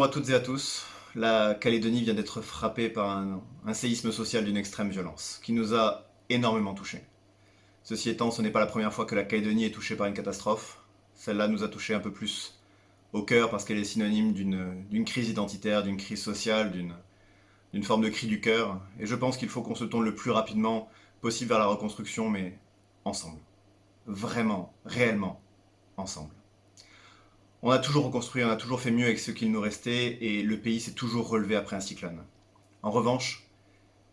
à toutes et à tous. La Calédonie vient d'être frappée par un séisme social d'une extrême violence, qui nous a énormément touchés. Ceci étant, ce n'est pas la première fois que la Calédonie est touchée par une catastrophe. Celle-là nous a touchés un peu plus au cœur parce qu'elle est synonyme d'une crise identitaire, d'une crise sociale, d'une forme de cri du cœur. Et je pense qu'il faut qu'on se tourne le plus rapidement possible vers la reconstruction, mais ensemble. Vraiment, réellement, ensemble. On a toujours reconstruit, on a toujours fait mieux avec ce qu'il nous restait et le pays s'est toujours relevé après un cyclone. En revanche,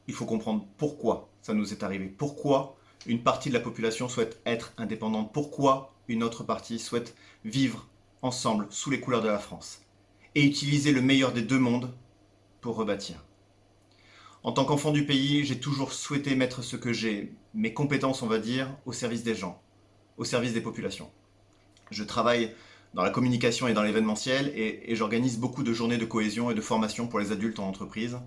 il faut comprendre pourquoi ça nous est arrivé, pourquoi une partie de la population souhaite être indépendante, pourquoi une autre partie souhaite vivre ensemble sous les couleurs de la France et utiliser le meilleur des deux mondes pour rebâtir. En tant qu'enfant du pays, j'ai toujours souhaité mettre ce que j'ai, mes compétences on va dire, au service des gens, au service des populations. Je travaille dans la communication et dans l'événementiel et j'organise beaucoup de journées de cohésion et de formation pour les adultes en entreprise.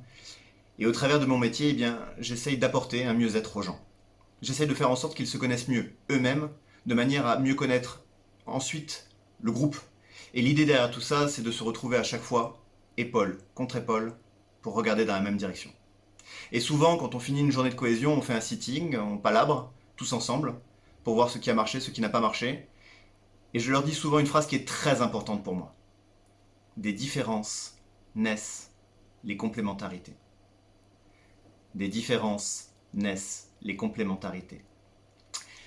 Et au travers de mon métier, eh bien, j'essaye d'apporter un mieux-être aux gens. J'essaye de faire en sorte qu'ils se connaissent mieux eux-mêmes, de manière à mieux connaître ensuite le groupe. Et l'idée derrière tout ça, c'est de se retrouver à chaque fois, épaule contre épaule, pour regarder dans la même direction. Et souvent, quand on finit une journée de cohésion, on fait un sitting, on palabre, tous ensemble, pour voir ce qui a marché, ce qui n'a pas marché. Et je leur dis souvent une phrase qui est très importante pour moi. Des différences naissent les complémentarités. Des différences naissent les complémentarités.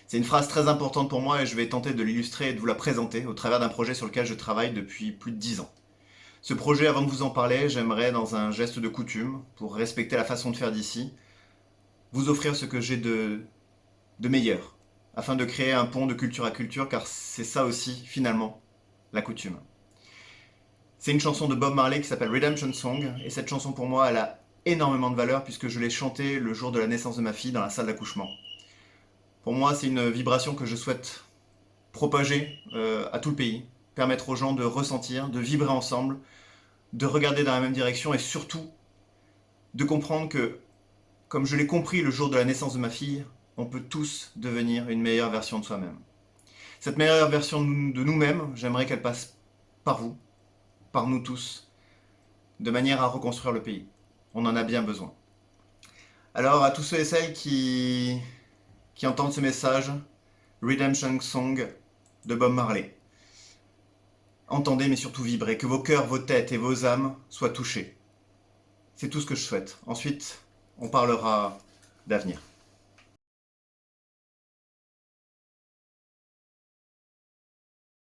C'est une phrase très importante pour moi et je vais tenter de l'illustrer et de vous la présenter au travers d'un projet sur lequel je travaille depuis plus de 10 ans. Ce projet, avant de vous en parler, j'aimerais, dans un geste de coutume, pour respecter la façon de faire d'ici, vous offrir ce que j'ai de meilleur, afin de créer un pont de culture à culture, car c'est ça aussi, finalement, la coutume. C'est une chanson de Bob Marley qui s'appelle Redemption Song, et cette chanson pour moi, elle a énormément de valeur puisque je l'ai chantée le jour de la naissance de ma fille dans la salle d'accouchement. Pour moi, c'est une vibration que je souhaite propager à tout le pays, permettre aux gens de ressentir, de vibrer ensemble, de regarder dans la même direction et surtout de comprendre que, comme je l'ai compris le jour de la naissance de ma fille, on peut tous devenir une meilleure version de soi-même. Cette meilleure version de nous-mêmes, j'aimerais qu'elle passe par vous, par nous tous, de manière à reconstruire le pays. On en a bien besoin. Alors à tous ceux et celles qui entendent ce message, Redemption Song de Bob Marley. Entendez mais surtout vibrez, que vos cœurs, vos têtes et vos âmes soient touchés. C'est tout ce que je souhaite. Ensuite, on parlera d'avenir.